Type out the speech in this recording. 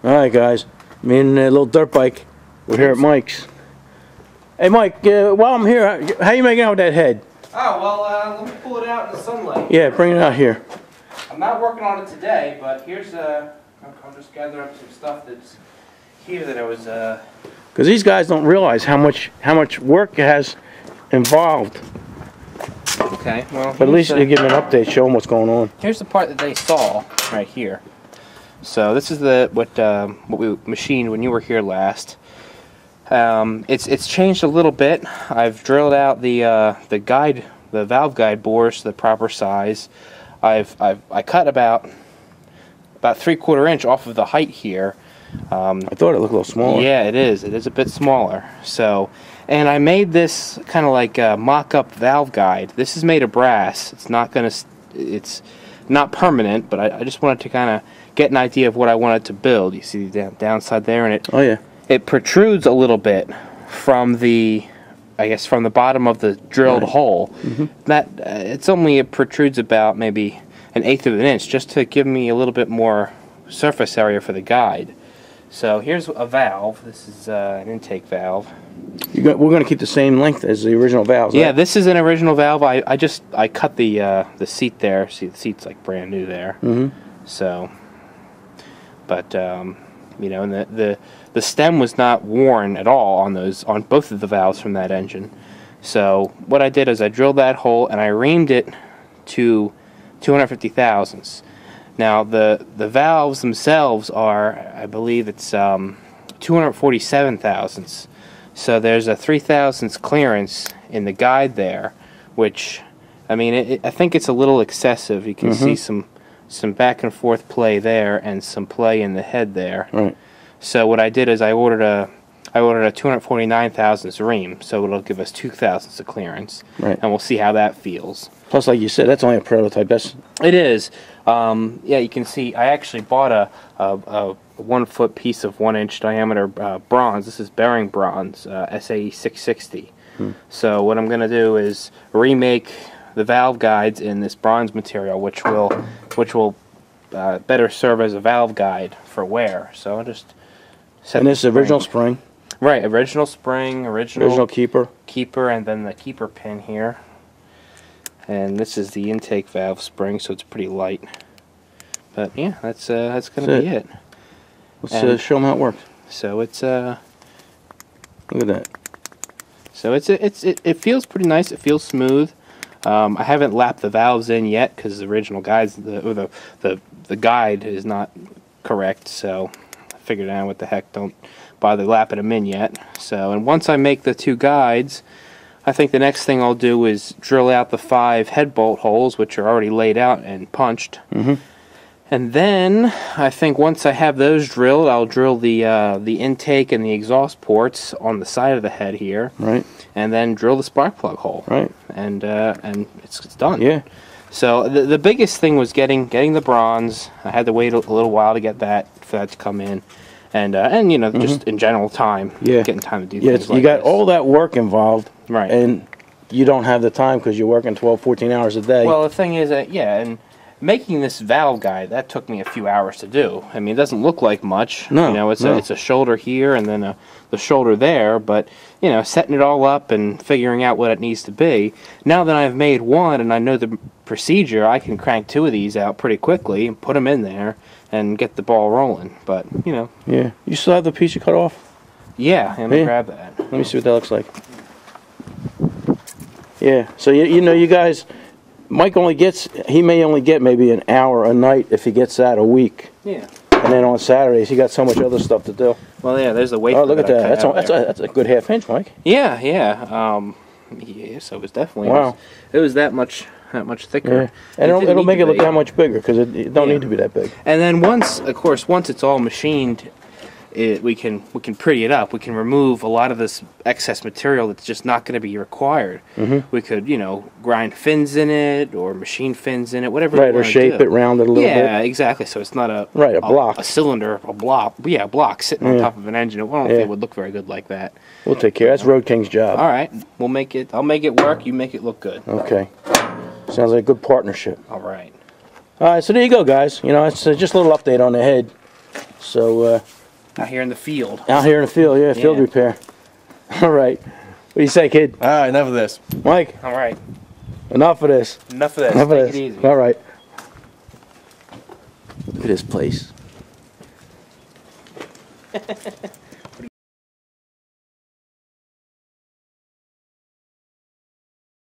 Alright guys, me and a little dirt bike, we're here at Mike's. Hey Mike, while I'm here, how you making out with that head? Oh, well, let me pull it out in the sunlight. Yeah, bring it out here. I'm not working on it today, but here's, I'll just gather up some stuff that's here that I was, Because these guys don't realize how much work it has involved. Okay, well, but at least they give them an update, show them what's going on. Here's the part that they saw right here. So this is what we machined when you were here last. It's changed a little bit. I've drilled out the valve guide bores to the proper size. I cut about 3/4 inch off of the height here. I thought it looked a little smaller. Yeah, it is. It is a bit smaller. So, and I made this kind of like a mock-up valve guide. This is made of brass. It's not permanent, but I just wanted to kind of get an idea of what I wanted to build. You see the downside there, and it protrudes a little bit from the, I guess, from the bottom of the drilled hole. That it protrudes about maybe 1/8 of an inch, just to give me a little bit more surface area for the guide. So here's a valve. This is an intake valve. We're going to keep the same length as the original valves. Yeah, right? this is an original valve. I cut the seat there. See, the seat's like brand new there. So, but you know, and the stem was not worn at all on both of the valves from that engine. So what I did is I drilled that hole and I reamed it to 250 thousandths. Now the valves themselves are, I believe it's 247 thousandths. So there's a 3 thousandths clearance in the guide there, which, I mean, I think it's a little excessive. You can see some back and forth play there and some play in the head there. Right. So what I did is I ordered a 249 thousandths ream, so it'll give us 2 thousandths of clearance. Right. And we'll see how that feels. Plus, like you said, that's only a prototype. It is. Yeah, you can see I actually bought a 1 foot piece of 1 inch diameter bronze. This is bearing bronze, SAE 660. So what I'm going to do is remake the valve guides in this bronze material, which will better serve as a valve guide for wear. So I'll just set. And this is original spring. Right, original spring, original keeper, and then the keeper pin here. And this is the intake valve spring, so it's pretty light. But yeah, that's gonna be it. Let's show them how it works. So it's look at that. So it feels pretty nice. It feels smooth. I haven't lapped the valves in yet because the original guides the guide is not correct. So I figured out what the heck, don't bother lapping them in yet. So, and once I make the 2 guides, I think the next thing I'll do is drill out the 5 head bolt holes, which are already laid out and punched. And then I think once I have those drilled, I'll drill the intake and the exhaust ports on the side of the head here. Right. And then drill the spark plug hole. Right. And it's done. Yeah. So the biggest thing was getting the bronze. I had to wait a little while to get for that to come in. And you know, just in general time. Yeah. Getting time to do things like you got this. all that work involved. Right. And you don't have the time because you're working 12, 14 hours a day. Well, the thing is that, yeah, and making this valve guide, that took me a few hours to do. I mean, it doesn't look like much. No, you know, it's no. a shoulder here and then the shoulder there, but you know, setting it all up and figuring out what it needs to be. Now that I've made one and I know the procedure, I can crank 2 of these out pretty quickly and put them in there and get the ball rolling. But you know. Yeah. You still have the piece you cut off? Yeah. Let me grab that. Let me see what that looks like. Yeah. So you know, you guys. Mike he may only get maybe an hour a night if he gets that a week. Yeah. And then on Saturdays he got so much other stuff to do. Well, yeah, there's the weight. Oh, look at that. That's a good half inch, Mike. Yeah, yeah. Yeah, so it was definitely it was that much thicker. Yeah. And it'll make it look that much bigger because it don't need to be that big. And then once it's all machined, we can pretty it up. We can remove a lot of this excess material that's just not going to be required. We could, you know, grind fins in it or machine fins in it, whatever. Right, or shape it, round it a little bit. Yeah, exactly. So it's not a block, a cylinder, a block. Yeah, a block sitting on top of an engine. I don't think it would look very good like that. We'll take care. That's Road King's job. All right, we'll make it. I'll make it work. You make it look good. Okay. Sounds like a good partnership. All right. All right. So there you go, guys. You know, it's just a little update on the head. So Out here in the field. out here in the field, yeah, field Yeah. repair. All right. What do you say, kid? All right, enough of this. Mike, All right. enough of this. Enough of this. Enough of Take this. it easy. All right. Look at this place.